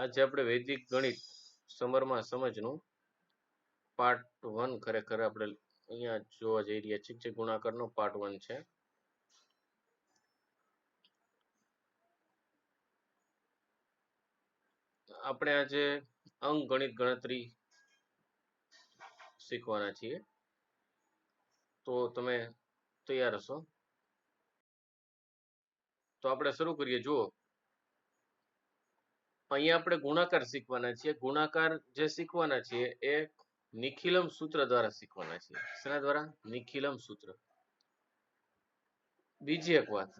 આજે આપણે વૈદિક ગણિત સમરમાં સમજનું પાર્ટ 1 ખરેખર આપણે અહીંયા જોવા જઈ રહ્યા છીએ જે ગુણાકારનો પાર્ટ 1 છે. આપણે આજે અંકગણિત ગણતરી શીખવાના છીએ, તો તમે તૈયાર હશો? તો આપણે શરૂ કરીએ. જુઓ, અહીંયા આપણે ગુણાકાર શીખવાના છીએ. ગુણાકાર જે શીખવાના છીએ એ નિખિલમ સૂત્ર દ્વારા શીખવાના છીએ. શેના દ્વારા? નિખિલમ સૂત્ર. બીજી એક વાત,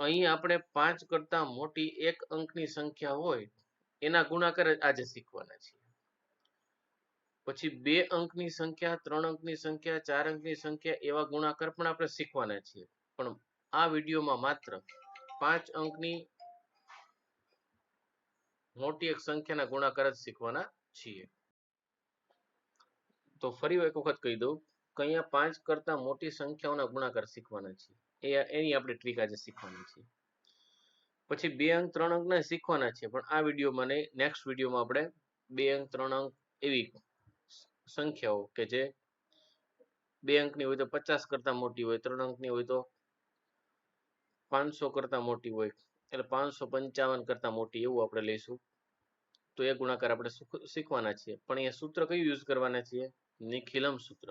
અહીં આપણે 5 કરતા મોટી એક અંકની સંખ્યા હોય એના ગુણાકાર આજે શીખવાના છીએ. પછી 2 અંકની સંખ્યા, 3 અંકની સંખ્યા, 4 અંકની સંખ્યા એવા ગુણાકાર પણ આપણે શીખવાના છીએ. પણ આ વિડીયોમાં માત્ર 5 અંકની મોટી એક સંખ્યાના ગુણાકાર જ શીખવાના છીએ. તો ફરી એક વખત કહી દઉં કે અહીંયા 5 કરતા મોટી સંખ્યાઓના ગુણાકાર શીખવાના છીએ. એની આપણે ટ્રીક આજે શીખવાની છે. પછી 2 અંક 3 અંકના શીખવાના છે, પણ આ વિડીયોમાં નહીં, નેક્સ્ટ વિડીયોમાં આપણે 2 અંક 3 અંક એવી સંખ્યાઓ કે જે 2 અંકની હોય તો 50 કરતા મોટી હોય, 3 અંકની હોય તો 500 કરતા મોટી હોય, એટલે 555 કરતા મોટી એવું આપણે લઈશું. તો એ ગુણાકાર આપણે શીખવાના છીએ. પણ અહીંયા સૂત્ર કયું યુઝ કરવાના છીએ? નિખિલમ સૂત્ર.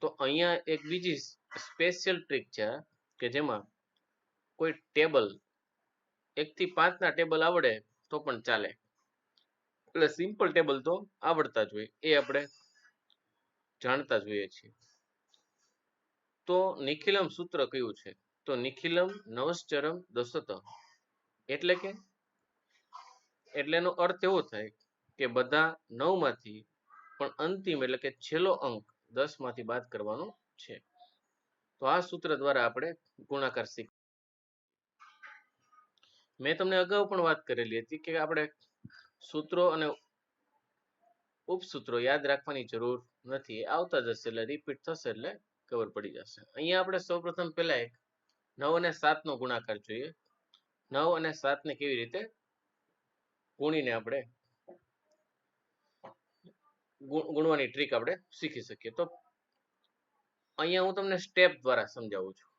તો અહીંયા એક બીજી સ્પેશિયલ ટ્રીક છે કે જેમાં કોઈ ટેબલ 1 થી 5 ના ટેબલ આવડે તો પણ ચાલે, એટલે સિમ્પલ ટેબલ તો આવડતા જ હોય, એ આપણે જાણતા જોઈએ છીએ. તો નિખિલમ સૂત્ર કયું છે? તો નિખિલમ નવશ્ચરમ દશત. એટલે એનો અર્થ એવો થાય કે બધા 9 માંથી પણ અંતિમ એટલે કે છેલ્લો અંક 10 માંથી બાદ કરવાનો છે. તો આ સૂત્ર દ્વારા આપણે ગુણાકાર શીખ. મેં તમને અગાઉ પણ વાત કરેલી હતી કે આપણે સૂત્રો અને ઉપસૂત્રો યાદ રાખવાની જરૂર નથી, આવતા જશે એટલે રિપીટ થશે એટલે ખબર પડી જશે. અહીંયા આપણે સૌપ્રથમ પહેલા એક 9 અને 7 નો ગુણાકાર જોઈએ. 9 અને 7 ને કેવી રીતે ગુણીને આપણે ગુણવાની ટ્રીક આપણે શીખી શકીએ. તો અહીંયા હું તમને સ્ટેપ દ્વારા સમજાવું છું.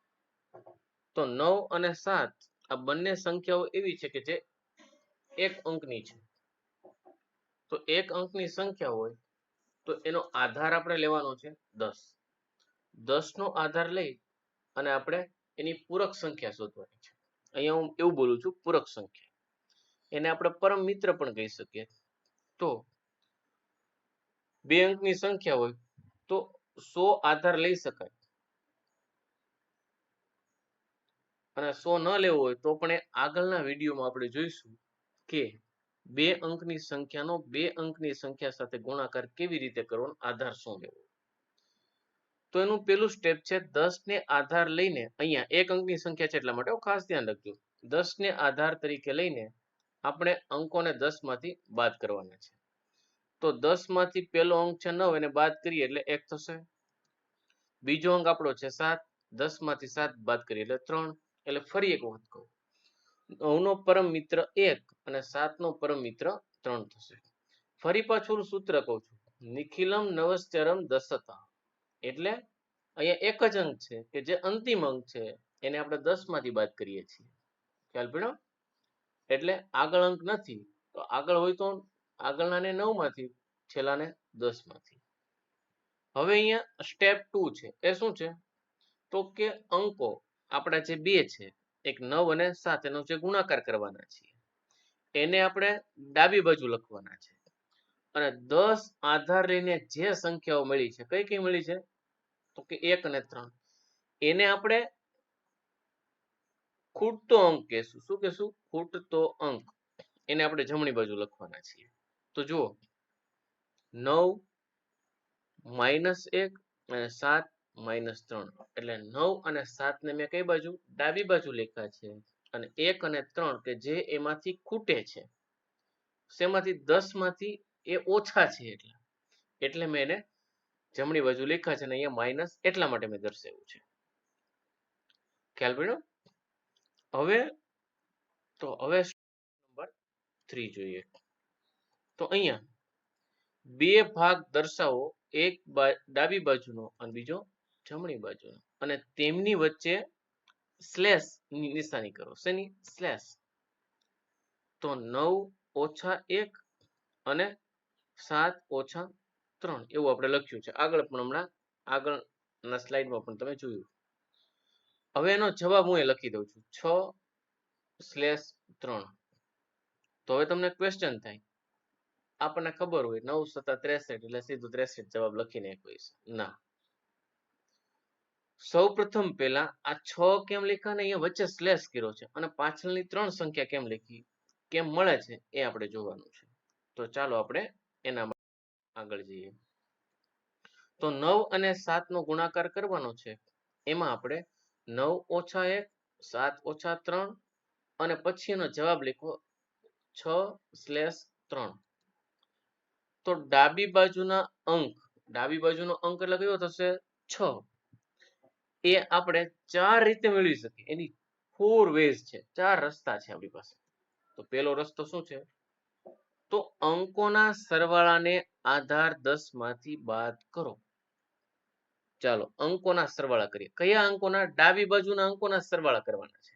તો 9 અને 7 આ બંને સંખ્યાઓ એવી છે કે જે એક અંકની છે. તો એક અંકની સંખ્યા હોય તો એનો આધાર આપણે લેવાનો છે 10. 10 નો આધાર લઈ અને આપણે એની પૂરક સંખ્યા શોધવાની છે. અહીંયા હું એવું બોલું છું, પૂરક સંખ્યા. એને આપણે પરમ મિત્ર પણ કહી શકીએ. તો 2 અંકની સંખ્યા હોય તો 100 આધાર લઈ શકાય, અને 100 ન લેવો હોય તો પણ આગળના વિડીયોમાં આપણે જોઈશું કે 2 અંકની સંખ્યાનો 2 અંકની સંખ્યા સાથે ગુણાકાર કેવી રીતે કરવાનો, આધાર શું લેવો. તો એનું પેલું સ્ટેપ છે 10 ને આધાર લઈને, અહીંયા 1 અંકની સંખ્યા છે એટલા માટે ખાસ ધ્યાન રાખજો, 10 ને આધાર તરીકે લઈને આપણે અંકોને 10 માંથી બાદ કરવાના છે. તો 10 માંથી પહેલો અંક છે 9, એને બાદ કરીએ એટલે 1 થશે. બીજો અંક આપણો છે 7, 10 માંથી 7 બાદ કરીએ એટલે 3. એટલે ફરી એક વખત કહું, 9 નો પરમ મિત્ર 1 અને 7 નો પરમ મિત્ર 3 થશે. ફરી પાછું સૂત્ર કહું છું, નિખિલમ નવશ્ચરમ દશત. એટલે અહીંયા એક જ અંક છે કે જે અંતિમ અંક છે, એને આપણે 10 માંથી બાદ કરીએ છીએ. ખ્યાલ પડ્યો? એટલે આગળ અંક નથી તો આગળ હોય તો આગળનાને 9 માંથી, છેલ્લાને 10 માંથી. હવે અહીંયા સ્ટેપ 2 છે. એ શું છે? તો કે અંકો આપણા જે બે છે, એક 9 અને 7, એનો જે ગુણાકાર કરવાના છે એને આપણે ડાબી બાજુ લખવાના છે. અને 10 આધાર લઈને જે સંખ્યાઓ મળી છે, કઈ કઈ મળી છે? તો કે 1 અને 3, એને આપણે ખૂટતો અંક કહેશું. શું કહેશું? ખૂટતો અંક. એને આપણે જમણી બાજુ લખવાના છીએ. તો જુઓ, 9 -1 અને 7 -3, એટલે 9 અને 7 ને મેં કઈ બાજુ? ડાબી બાજુ લખ્યા છે. અને 1 અને 3 કે જે એમાંથી ખૂટે છે, શેમાંથી? 10 માંથી એ ઓછા છે એટલે મેં એને જમણી બાજુ લખ્યા છે, અને અહીંયા માઇનસ એટલા માટે મેં દર્શાવ્યું છે. ખ્યાલ પડ્યો? હવે 3 જોઈએ. તો અહીંયા બે ભાગ દર્શાવો, એક ડાબી બાજુનો અને બીજો જમણી બાજુનો, અને તેમની વચ્ચે સ્લેશ ની નિશાની કરો. શેની? સ્લેશ. તો 9 ઓછા 1 અને 7 ઓછા 3 એવું આપણે લખ્યું છે. આગળ પણ હમણાં આગળના સ્લાઇડમાં પણ તમે જોયું. હવે એનો જવાબ હું એ લખી દઉં છું, 6/3. તો હવે તમને ક્વેશ્ચન થાય, આપણને ખબર હોય 9 × 7 = 63 એટલે સીધું 63 જવાબ લખી નાખીએ. ના, સૌ પ્રથમ પહેલા આ 6 કેમ લખ્યા ને અહીંયા વચ્ચે સ્લેશ કર્યો છે, અને પાછળની 3 સંખ્યા કેમ લખી, કેમ મળે છે એ આપણે જોવાનું છે. તો ચાલો આપણે એના આગળ જઈએ. તો 9 અને 7 નો ગુણાકાર કરવાનો છે. એમાં આપણે 9 ઓછા 1, 7 ઓછા 3 અને પછી એનો જવાબ લખો 6/3. તો ડાબી બાજુના અંક, ડાબી બાજુનો અંક એટલે કયો થશે? 6. એ આપણે 4 રીતે મેળવી શકીએ. એની 4 વેઝ છે, 4 રસ્તા છે આપણી પાસે. તો પહેલો રસ્તો શું છે? તો અંકોના સરવાળાને આધાર 10 માંથી બાદ કરો. ચાલો અંકોના સરવાળા કરીએ. કયા અંકોના? ડાબી બાજુના અંકોના સરવાળા કરવાના છે.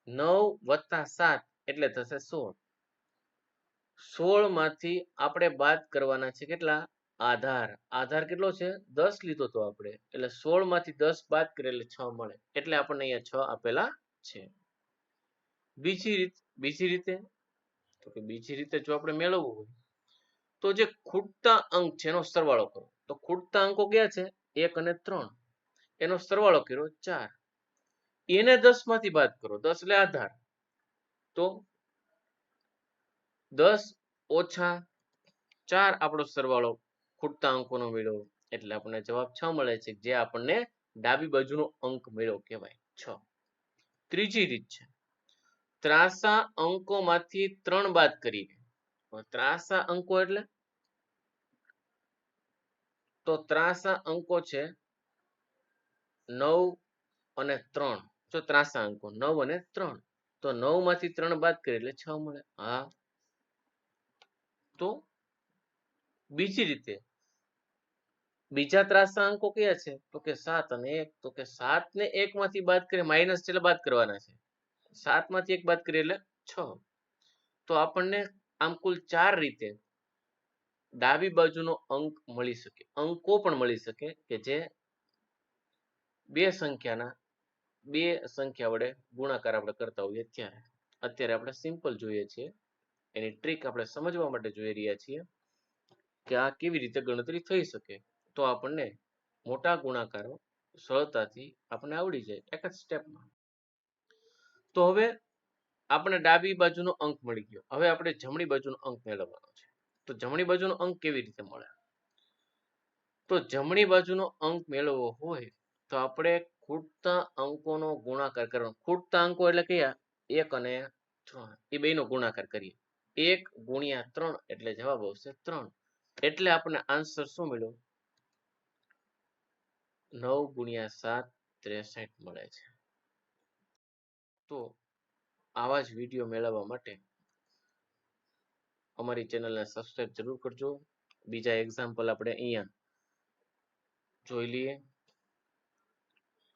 9 + 7 એટલે થશે 16. 16 માંથી આપણે બાદ કરવાના છે કેટલા? આધાર. આધાર કેટલો છે? 10 લીધો તો આપણે, એટલે 16 માંથી 10 બાદ કરીએ એટલે 6 મળે. એટલે આપણને અહીંયા 6 આપેલા છે. બીજી રીતે તો કે બીજી રીતે જો આપણે મેળવવું હોય તો જે ખૂટતા અંક છે એનો સરવાળો કરો. તો ખૂટતા અંકો કયા છે? 1 અને 3. એનો સરવાળો કર્યો 4. એને 10 માંથી બાદ કરો. 10 એટલે આધાર. તો 10 ઓછા 4 આપણો સરવાળો ખૂટતા અંકોનો મેળવ્યો, એટલે આપણને જવાબ 6 મળે છે, જે આપણને ડાબી બાજુનો અંક મેળવ્યો કહેવાય 6. ત્રીજી રીત છે, ત્રાંસા અંકોમાંથી 3 બાદ કરીને. ત્રાંસા અંકો એટલે તો ત્રાંસા અંકો છે 9 અને 3. જો ત્રાંસા અંકો 9 અને 3, તો 9 માંથી 3 બાદ કરીએ એટલે 6 મળે. હા, તો બીજી રીતે બીજા ત્રાંસા અંકો કયા છે? તો કે 7 અને 1. તો કે 7 ને 1 માંથી બાદ કરીએ, માઇનસ એટલે બાદ કરવાના છે. 7 માંથી 1 બાદ કરીએ એટલે 6. તો આપણને આમ કુલ 4 રીતે ડાબી બાજુનો અંક મળી શકે, અંકો પણ મળી શકે કે જે બે સંખ્યા વડે ગુણાકાર આપણે કરતા હોઈએ ત્યારે. અત્યારે આપણે સિમ્પલ જોઈએ છીએ, એની ટ્રીક આપણે સમજવા માટે જોઈ રહ્યા છીએ કે આ કેવી રીતે ગણતરી થઈ શકે. તો આપણને મોટા ગુણાકારો સરળતાથી આપણને આવડી જાય એક જ સ્ટેપમાં. તો હવે આપણે ડાબી બાજુનો અંક મળી ગયો. હવે આપણે જમણી બાજુનો અંક મેળવવાનો છે. તો જમણી બાજુનો અંક કેવી રીતે મળે? તો જમણી બાજુનો અંક મેળવવો હોય તો આપણે ખૂટતા અંકોનો ગુણાકાર કરવાનો. ખૂટતા અંકો એટલે કયા? 1 અને 3. એ બેનો ગુણાકાર કરીએ. 1 × 3 એટલે જવાબ આવશે 3. એટલે આપણને આન્સર શું મળ્યો? 9 × 7 = 63 મળે છે. તો આવા જ વિડીયો મેળવવા માટે અમારી ચેનલને સબસ્ક્રાઇબ જરૂર કરજો. બીજા એક્ઝામ્પલ આપણે અહીંયા જોઈ લઈએ.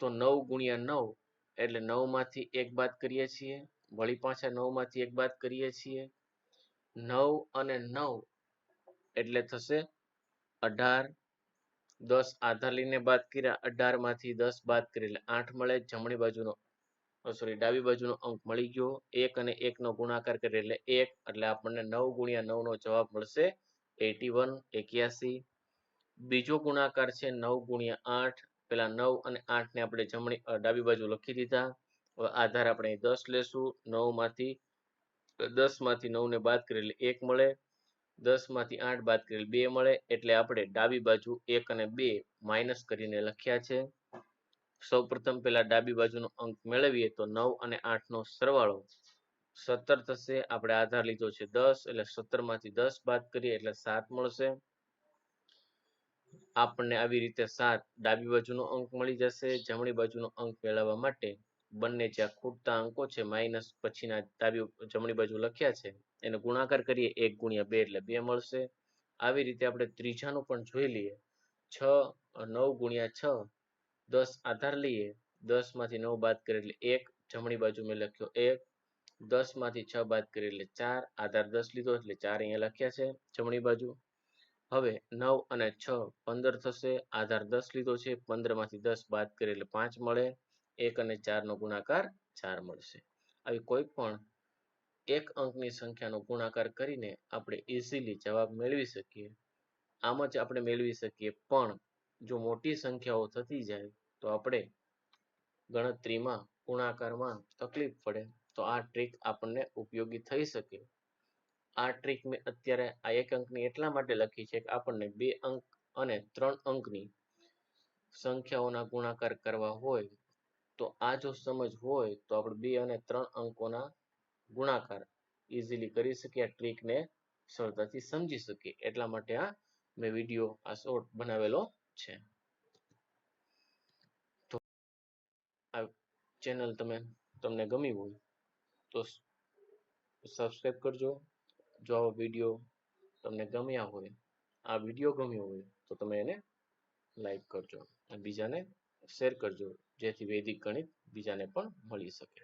તો 9 × 9 એટલે 9 માંથી 1 બાદ કરીએ છીએ, વળી પાછા 9 માંથી 1 બાદ કરીએ છીએ. 9 અને 9 એટલે થશે 18. 10 આધાર લઈને બાદ કર્યા, 18 માંથી 10 બાદ કરીએ એટલે 8 મળે. જમણી બાજુનો ડાબી બાજુનો અંક મળી ગયો. 1 અને 1 નો ગુણાકાર કરીએ એટલે 1, એટલે આપણને 9 × 9 નો જવાબ મળશે 81, 81. બીજો ગુણાકાર છે 9 × 8. પેલા 9 અને 8 ને આપણે ડાબી બાજુ લખી દીધા. હવે આધાર આપણે 10 લેશું. 9 માંથી 9 ને બાદ કરીએ એટલે 1 મળે. 10 માંથી 8 બાદ કરીએ 2 મળે. એટલે આપણે ડાબી બાજુ 1 અને 2 માઇનસ કરીને લખ્યા છે. સૌપ્રથમ પહેલા ડાબી બાજુનો અંક મેળવીએ તો 9 અને 8 નો સરવાળો 17 થશે. આપણે આધાર લીધો છે 10, એટલે 17 માંથી 10 બાદ કરીએ એટલે 7 મળશે. આપણને આવી રીતે 7 ડાબી બાજુનો અંક મળી જશે. જમણી બાજુનો અંક મેળવવા માટે બંને જે ખૂટતા અંકો છે માઇનસ પછીના જમણી બાજુ લખ્યા છે એને ગુણાકાર કરીએ 1 ગુણ્યા 2 એટલે 2 મળશે. આવી રીતે આપણે ત્રીજાનું પણ જોઈ લઈએ. 9 ગુણ્યા 6 10 આધાર લઈએ, 10 માંથી 9 બાદ કરીએ એટલે 1, જમણી બાજુ મેં લખ્યો 1, 10 માંથી 6 બાદ કરીએ એટલે 4, આધાર 10 લીધો એટલે 4 અહીંયા લખ્યા છે જમણી બાજુ. હવે 9 અને 6 15 થશે, આધાર 10 લીધો છે, 15 માંથી 10 બાદ કરીએ એટલે 5 મળે, 1 અને 4 નો ગુણાકાર 4 મળશે. આવી કોઈ પણ એક અંકની સંખ્યાનો ગુણાકાર કરીને આપણે ઇઝીલી જવાબ મેળવી શકીએ. આમ જ આપણે મેળવી શકીએ, પણ જો મોટી સંખ્યાઓ થતી જાય તો આપણે ગણતરીમાં ગુણાકારમાં તકલીફ પડે, તો આ ટ્રીક આપણને ઉપયોગી થઈ શકે. આ ટ્રીક મેં અત્યારે આ એક અંકની એટલા માટે લખી છે કે આપણને 2 અંક અને 3 અંકની સંખ્યાઓના ગુણાકાર કરવા હોય તો આ જો સમજ હોય તો આપણે 2 અને 3 અંકોના ગુણાકાર ઇઝીલી કરી શકીએ. આ ટ્રીકને સરળતાથી સમજી શકીએ, એટલા માટે આ મેં વિડીયો આ શોર્ટ બનાવેલો છે. તો આ ચેનલ તમને ગમી હોય તો સબસ્ક્રાઇબ કરજો. જો આવો વિડીયો તમને ગમ્યા હોય, આ વિડીયો ગમ્યો હોય તો તમે એને લાઈક કરજો અને બીજાને શેર કરજો, જેથી વૈદિક ગણિત બીજાને પણ મળી શકે.